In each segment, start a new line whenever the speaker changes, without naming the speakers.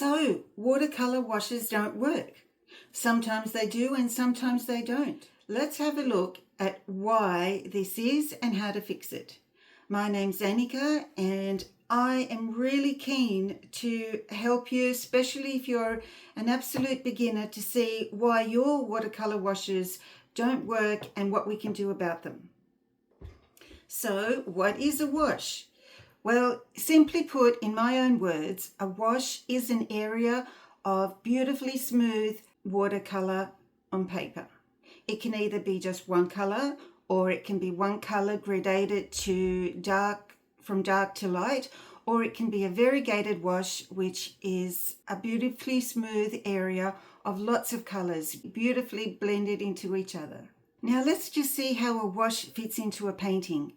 So, watercolor washes don't work. Sometimes they do and sometimes they don't. Let's have a look at why this is and how to fix it. My name's Annika and I am really keen to help you, especially if you're an absolute beginner, to see why your watercolor washes don't work and what we can do about them. So, what is a wash? Well, simply put, in my own words, a wash is an area of beautifully smooth watercolor on paper. It can either be just one color, or it can be one color gradated to dark, from dark to light, or it can be a variegated wash, which is a beautifully smooth area of lots of colors, beautifully blended into each other. Now let's just see how a wash fits into a painting.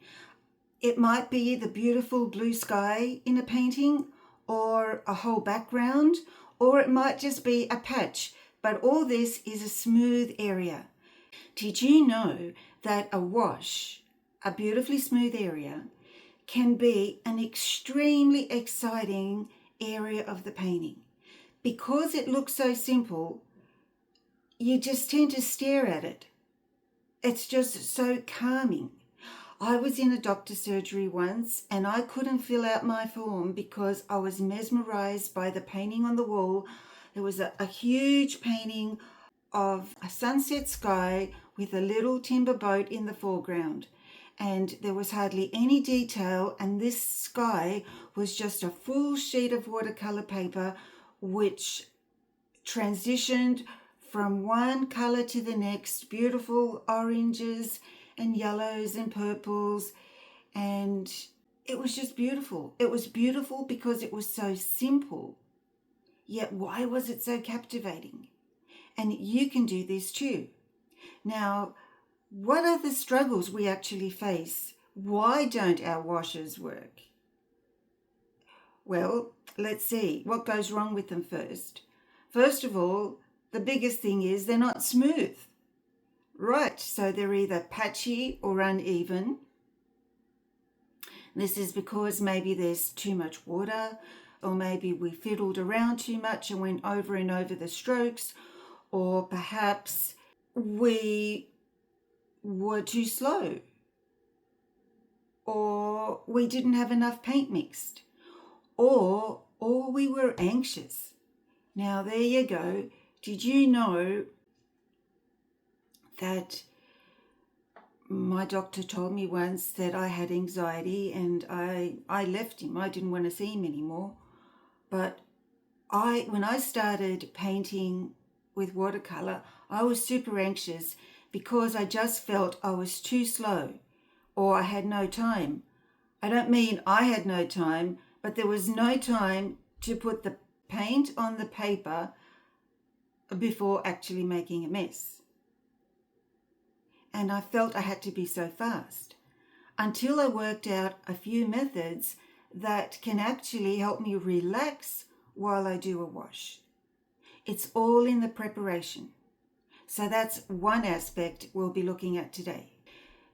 It might be the beautiful blue sky in a painting, or a whole background, or it might just be a patch, but all this is a smooth area. Did you know that a wash, a beautifully smooth area, can be an extremely exciting area of the painting? Because it looks so simple, you just tend to stare at it. It's just so calming. I was in a doctor's surgery once and I couldn't fill out my form because I was mesmerized by the painting on the wall. There was a huge painting of a sunset sky with a little timber boat in the foreground. And there was hardly any detail, and this sky was just a full sheet of watercolor paper which transitioned from one color to the next, beautiful oranges and yellows and purples, and it was just beautiful. It was beautiful because it was so simple, yet why was it so captivating? And you can do this too. Now, what are the struggles we actually face? Why don't our washes work? Well, let's see what goes wrong with them first. First of all, the biggest thing is they're not smooth. Right, so they're either patchy or uneven. This is because maybe there's too much water, or maybe we fiddled around too much and went over and over the strokes, or perhaps we were too slow, or we didn't have enough paint mixed, or we were anxious. Now there you go. Did you know that my doctor told me once that I had anxiety, and I left him. I didn't want to see him anymore. But when I started painting with watercolor, I was super anxious because I just felt I was too slow, or I had no time. I don't mean I had no time, but there was no time to put the paint on the paper before actually making a mess. And I felt I had to be so fast until I worked out a few methods that can actually help me relax while I do a wash. It's all in the preparation. So that's one aspect we'll be looking at today.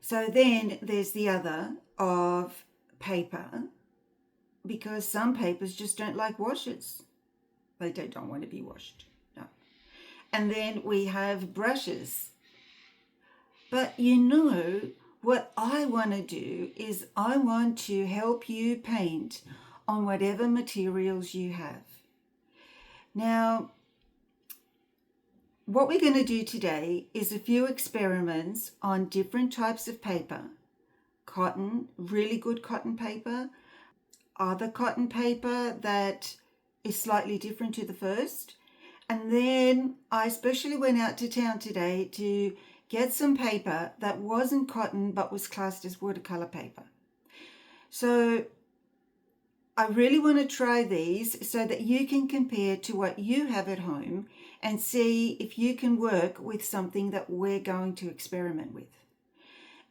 So then there's the other of paper, because some papers just don't like washes. They don't want to be washed. No. And then we have brushes. But you know, what I want to do is I want to help you paint on whatever materials you have. Now, what we're going to do today is a few experiments on different types of paper. Cotton, really good cotton paper, other cotton paper that is slightly different to the first. And then I especially went out to town today to get some paper that wasn't cotton but was classed as watercolor paper. So I really want to try these so that you can compare to what you have at home and see if you can work with something that we're going to experiment with.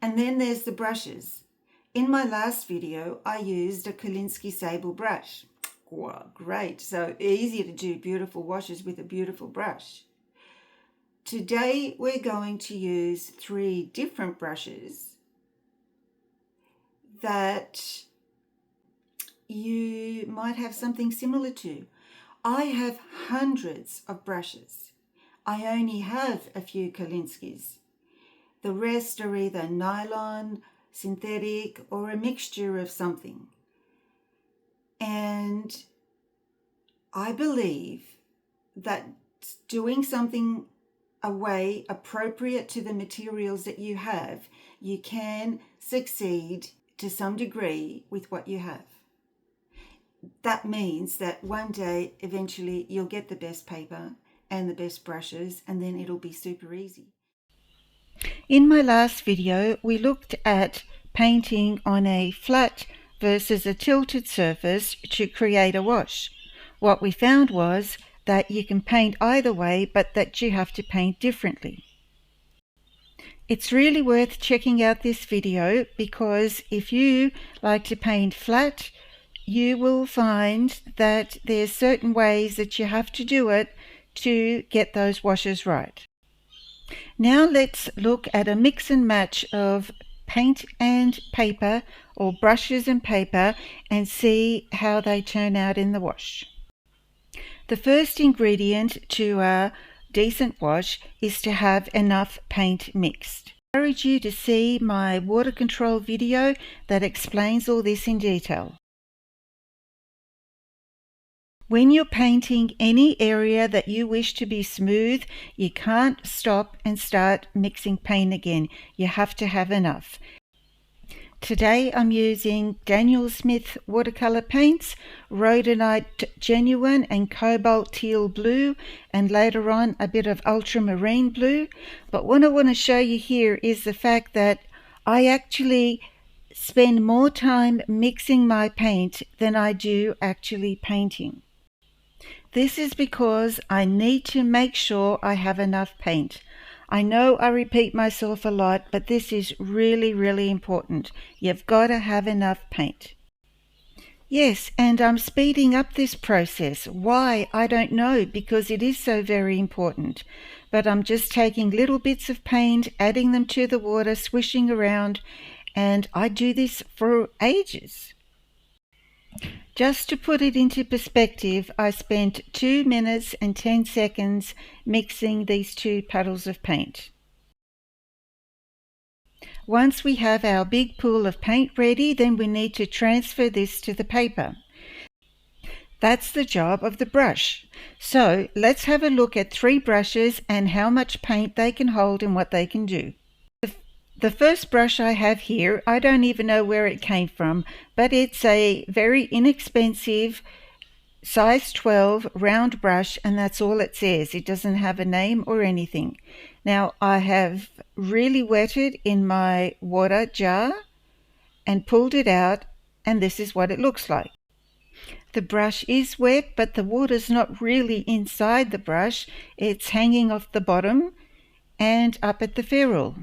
And then there's the brushes. In my last video, I used a Kolinsky Sable brush. Wow, great. So easy to do beautiful washes with a beautiful brush. Today, we're going to use 3 different brushes that you might have something similar to. I have hundreds of brushes. I only have a few Kolinskis. The rest are either nylon, synthetic, or a mixture of something. And I believe that doing something a way appropriate to the materials that you have, you can succeed to some degree with what you have. That means that one day, eventually, you'll get the best paper and the best brushes, and then it'll be super easy. In my last video, we looked at painting on a flat versus a tilted surface to create a wash. What we found was that you can paint either way, but that you have to paint differently. It's really worth checking out this video, because if you like to paint flat, you will find that there's certain ways that you have to do it to get those washes right. Now let's look at a mix and match of paint and paper, or brushes and paper, and see how they turn out in the wash. The first ingredient to a decent wash is to have enough paint mixed. I encourage you to see my water control video that explains all this in detail. When you're painting any area that you wish to be smooth, you can't stop and start mixing paint again. You have to have enough. Today I'm using Daniel Smith watercolor paints, Rhodonite Genuine and Cobalt Teal Blue, and later on a bit of Ultramarine Blue. But what I want to show you here is the fact that I actually spend more time mixing my paint than I do actually painting. This is because I need to make sure I have enough paint. I know I repeat myself a lot, but this is really, really important. You've got to have enough paint. Yes, and I'm speeding up this process. Why? I don't know, because it is so very important. But I'm just taking little bits of paint, adding them to the water, swishing around, and I do this for ages. Just to put it into perspective, I spent 2 minutes and 10 seconds mixing these 2 puddles of paint. Once we have our big pool of paint ready, then we need to transfer this to the paper. That's the job of the brush. So let's have a look at 3 brushes and how much paint they can hold and what they can do. The first brush I have here, I don't even know where it came from, but it's a very inexpensive size 12 round brush, and that's all it says. It doesn't have a name or anything. Now I have really wet it in my water jar and pulled it out, and this is what it looks like. The brush is wet, but the water's not really inside the brush. It's hanging off the bottom and up at the ferrule.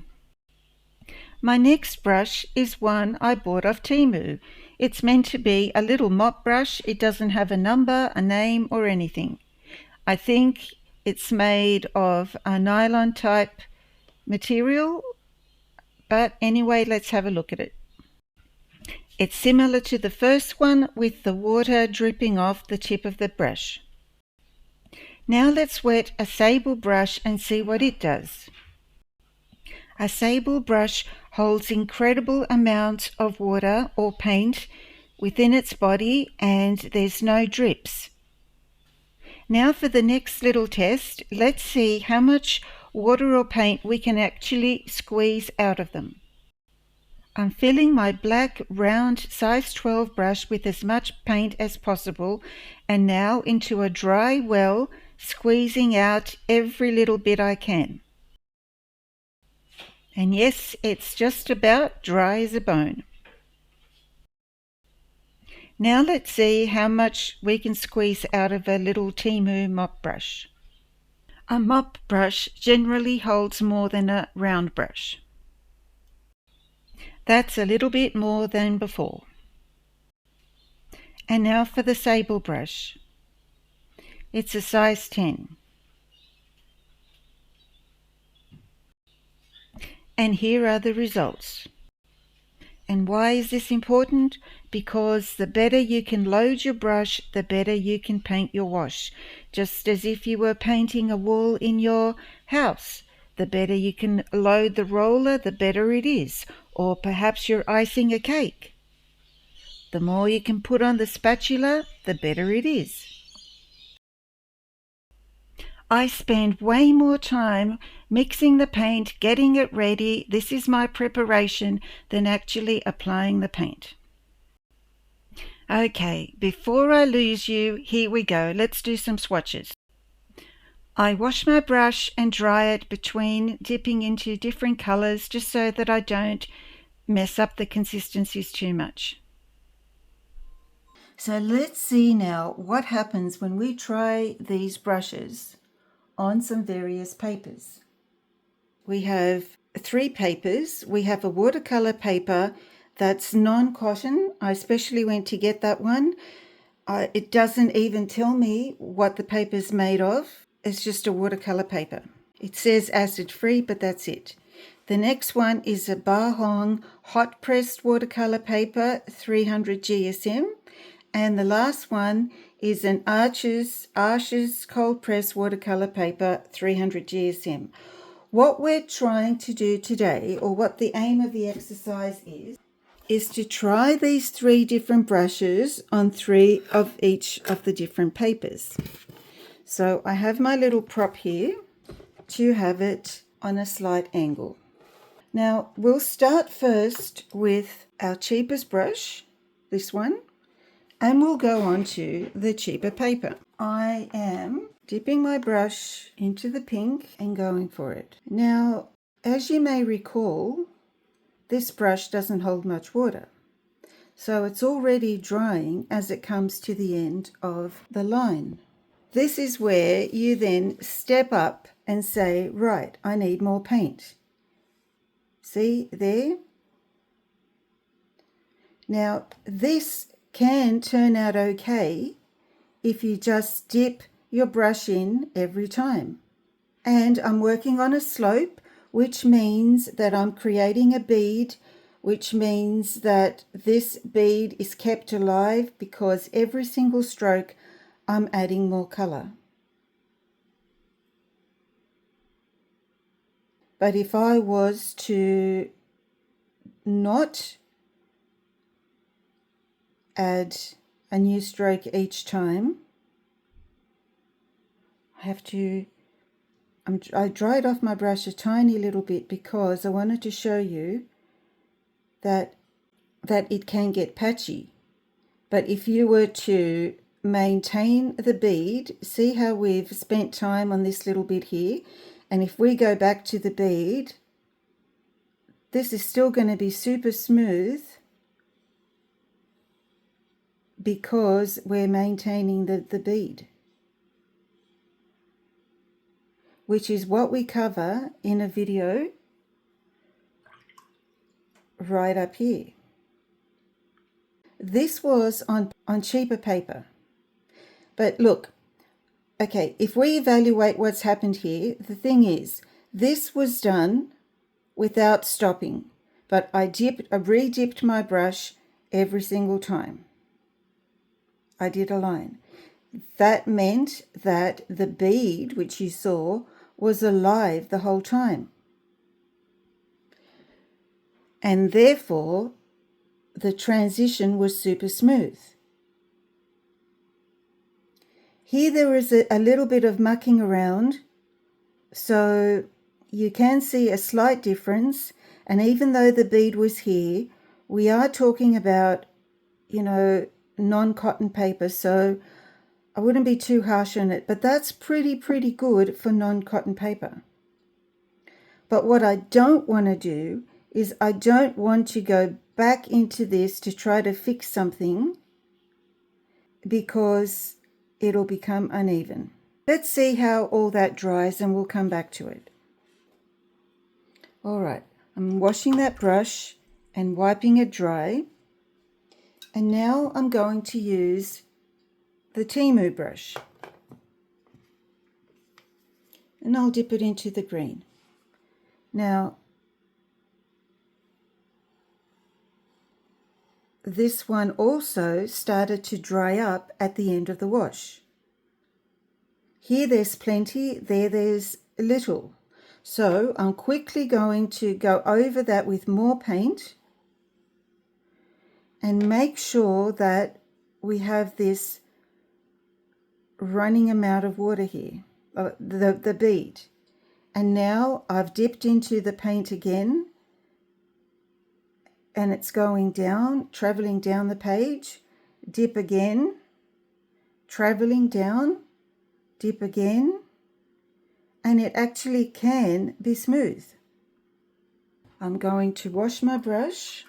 My next brush is one I bought off Temu. It's meant to be a little mop brush. It doesn't have a number, a name, or anything. I think it's made of a nylon type material, but anyway, let's have a look at it. It's similar to the first one, with the water dripping off the tip of the brush. Now let's wet a sable brush and see what it does. A sable brush holds incredible amounts of water or paint within its body, and there's no drips. Now for the next little test, let's see how much water or paint we can actually squeeze out of them. I'm filling my black round size 12 brush with as much paint as possible, and now into a dry well, squeezing out every little bit I can. And yes, it's just about dry as a bone. Now let's see how much we can squeeze out of a little Temu mop brush. A mop brush generally holds more than a round brush. That's a little bit more than before. And now for the sable brush. It's a size 10. And here are the results. And why is this important? Because the better you can load your brush, the better you can paint your wash. Just as if you were painting a wall in your house. The better you can load the roller, the better it is. Or perhaps you're icing a cake. The more you can put on the spatula, the better it is. I spend way more time mixing the paint, getting it ready, this is my preparation, than actually applying the paint. Okay, before I lose you, here we go. Let's do some swatches. I wash my brush and dry it between dipping into different colours just so that I don't mess up the consistencies too much. So let's see now what happens when we try these brushes on some various papers. We have 3 papers. We have a watercolor paper that's non-cotton. I especially went to get that one. It doesn't even tell me what the paper's made of. It's just a watercolor paper. It says acid free, but that's it. The next one is a Bahong hot pressed watercolor paper, 300 GSM. And the last one is an Arches cold press watercolor paper, 300 GSM. What we're trying to do today, or what the aim of the exercise is to try these 3 different brushes on 3 of each of the different papers. So I have my little prop here to have it on a slight angle. Now we'll start first with our cheapest brush, this one, and we'll go on to the cheaper paper. I am dipping my brush into the pink and going for it. Now, as you may recall, this brush doesn't hold much water. So it's already drying as it comes to the end of the line. This is where you then step up and say, right, I need more paint. See there? Now, this can turn out okay if you just dip your brush in every time. And I'm working on a slope, which means that I'm creating a bead, which means that this bead is kept alive because every single stroke I'm adding more color. But if I was to not add a new stroke each time, I dried off my brush a tiny little bit because I wanted to show you that it can get patchy. But if you were to maintain the bead, see how we've spent time on this little bit here, and if we go back to the bead, this is still going to be super smooth because we're maintaining the bead, which is what we cover in a video right up here. This was on cheaper paper. But look, okay, if we evaluate what's happened here, the thing is, this was done without stopping, but I re-dipped my brush every single time I did a line. That meant that the bead, which you saw, was alive the whole time. And therefore, the transition was super smooth. Here there is a little bit of mucking around, so you can see a slight difference. And even though the bead was here, we are talking about, non-cotton paper, so I wouldn't be too harsh on it, but that's pretty good for non-cotton paper. But what I don't want to do is I don't want to go back into this to try to fix something because it'll become uneven. Let's see how all that dries and we'll come back to it. All right, I'm washing that brush and wiping it dry. And now I'm going to use the Temu brush. And I'll dip it into the green. Now, this one also started to dry up at the end of the wash. Here there's plenty, there's little. So I'm quickly going to go over that with more paint and make sure that we have this running amount of water here, the bead. And now I've dipped into the paint again and it's going down, traveling down the page, dip again, traveling down, dip again, and it actually can be smooth. I'm going to wash my brush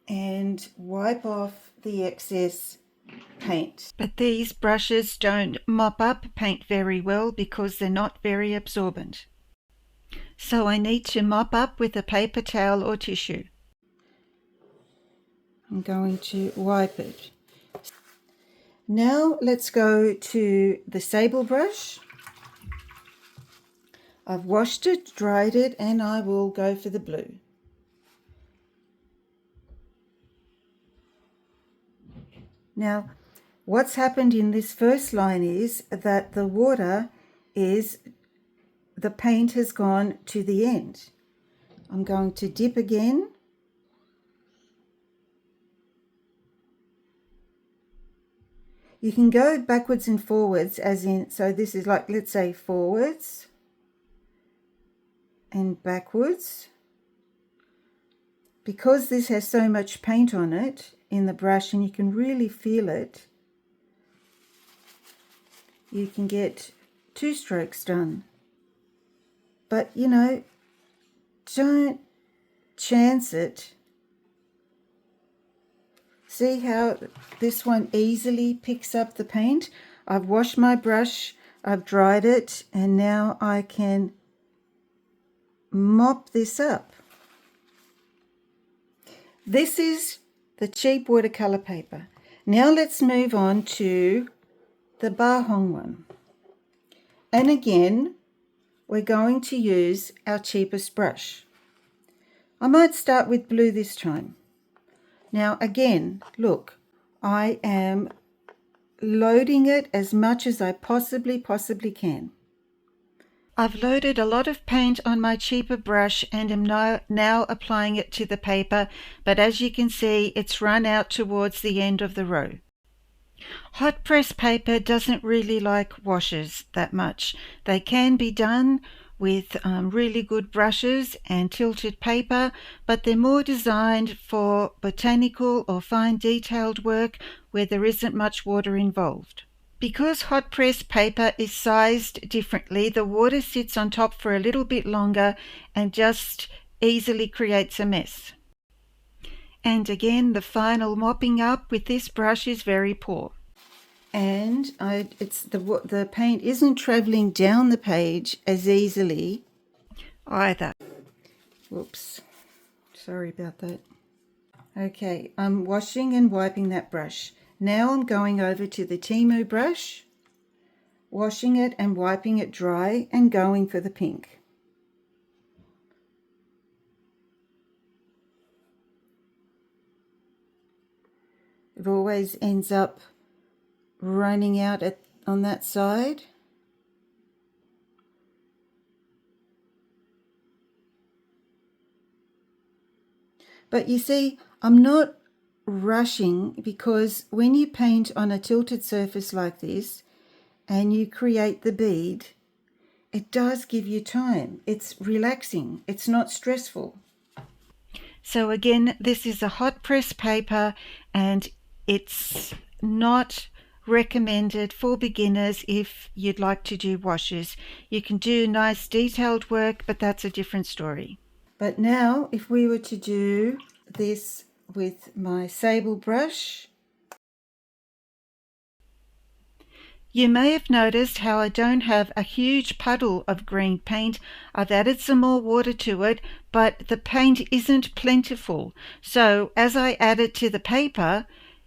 and wipe off the excess paint. But these brushes don't mop up paint very well because they're not very absorbent. So I need to mop up with a paper towel or tissue. I'm going to wipe it. Now let's go to the sable brush. I've washed it, dried it, and I will go for the blue. Now, what's happened in this first line is that the paint has gone to the end. I'm going to dip again. You can go backwards and forwards, as in, so this is like, let's say forwards and backwards. Because this has so much paint on it in the brush and you can really feel it, you can get 2 strokes done. But you know, don't chance it. See how this one easily picks up the paint? I've washed my brush, I've dried it, and now I can mop this up. This is the cheap watercolor paper. Now let's move on to the Bahong one. And again, we're going to use our cheapest brush. I might start with blue this time. Now again, look, I am loading it as much as I possibly can. I've loaded a lot of paint on my cheaper brush and am now applying it to the paper, but as you can see, it's run out towards the end of the row. Hot press paper doesn't really like washes that much. They can be done with really good brushes and tilted paper, but they're more designed for botanical or fine detailed work where there isn't much water involved. Because hot press paper is sized differently, the water sits on top for a little bit longer and just easily creates a mess. And again, the final mopping up with this brush is very poor. And the paint isn't traveling down the page as easily either. Whoops, sorry about that. Okay, I'm washing and wiping that brush. Now I'm going over to the Temu brush, washing it and wiping it dry and going for the pink. It always ends up running out on that side. But you see, I'm not rushing, because when you paint on a tilted surface like this and you create the bead, it does give you time. It's relaxing. It's not stressful. So again, this is a hot press paper and it's not recommended for beginners if you'd like to do washes. You can do nice detailed work, but that's a different story. But now if we were to do this with my sable brush, you may have noticed how I don't have a huge puddle of green paint. I've added some more water to it, but the paint isn't plentiful. So as I add it to the paper,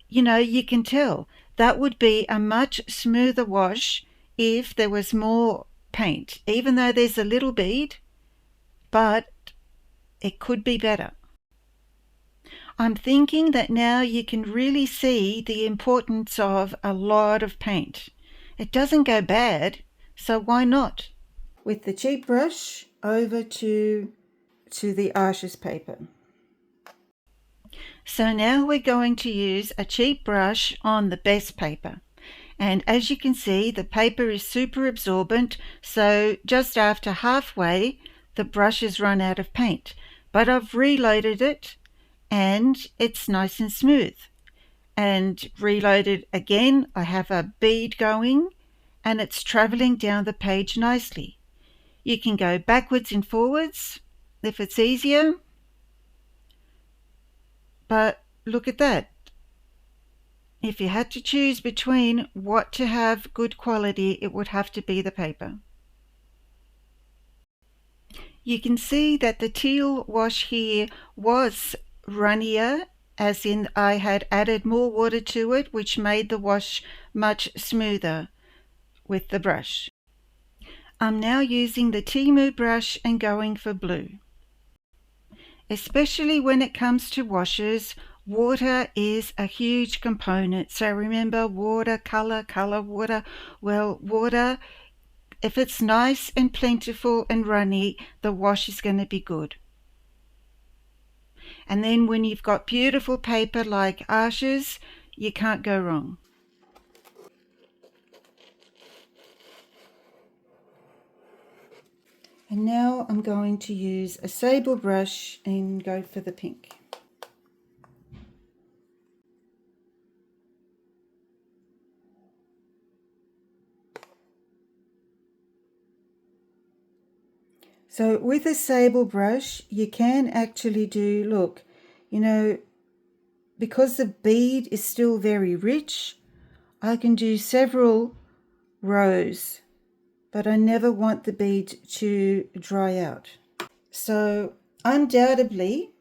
you can tell that would be a much smoother wash if there was more paint, even though there's a little bead, but it could be better. I'm thinking that now you can really see the importance of a lot of paint. It doesn't go bad, so why not? With the cheap brush over to the Arches paper. So now we're going to use a cheap brush on the best paper. And as you can see, the paper is super absorbent, so just after halfway, the brush has run out of paint. But I've reloaded it, and it's nice and smooth. And reloaded again, I have a bead going, and it's traveling down the page nicely. You can go backwards and forwards if it's easier. But look at that. If you had to choose between what to have good quality, it would have to be the paper. You can see that the teal wash here was runnier, as in I had added more water to it, which made the wash much smoother with the brush. I'm now using the Temu brush and going for blue. Especially when it comes to washes, water is a huge component. So remember, water, color, water. Well, water, if it's nice and plentiful and runny, the wash is going to be good. And then when you've got beautiful paper like Arches, you can't go wrong. And now I'm going to use a sable brush and go for the pink. So with a sable brush, you can actually do, look, because the bead is still very rich, I can do several rows, but I never want the bead to dry out. So undoubtedly,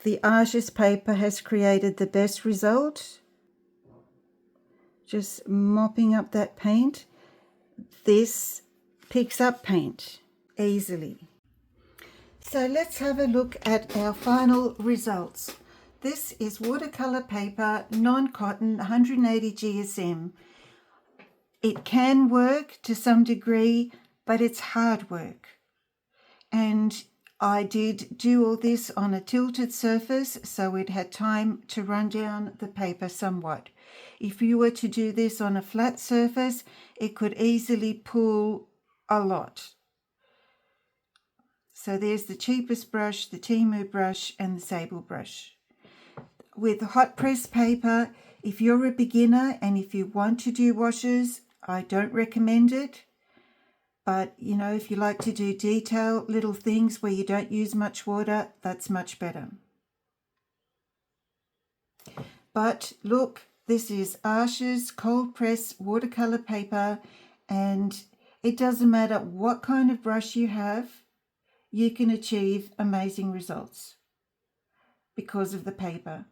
the Arches paper has created the best result. Just mopping up that paint. This picks up paint easily. So let's have a look at our final results. This is watercolor paper, non-cotton, 180 GSM. It can work to some degree, but it's hard work. And I did do all this on a tilted surface, so it had time to run down the paper somewhat. If you were to do this on a flat surface, it could easily pull a lot. So there's the cheapest brush, the Temu brush, and the sable brush. With hot press paper, if you're a beginner and if you want to do washes, I don't recommend it. But, if you like to do detail, little things where you don't use much water, that's much better. But look, this is Arches cold press watercolor paper, and it doesn't matter what kind of brush you have, you can achieve amazing results because of the paper.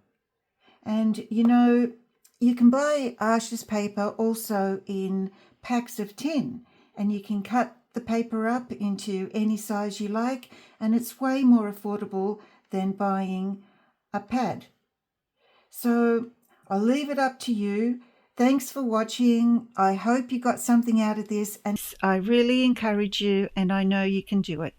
And you can buy Arches paper also in packs of 10, and you can cut the paper up into any size you like, and it's way more affordable than buying a pad. So I'll leave it up to you. Thanks for watching. I hope you got something out of this, and I really encourage you, and I know you can do it.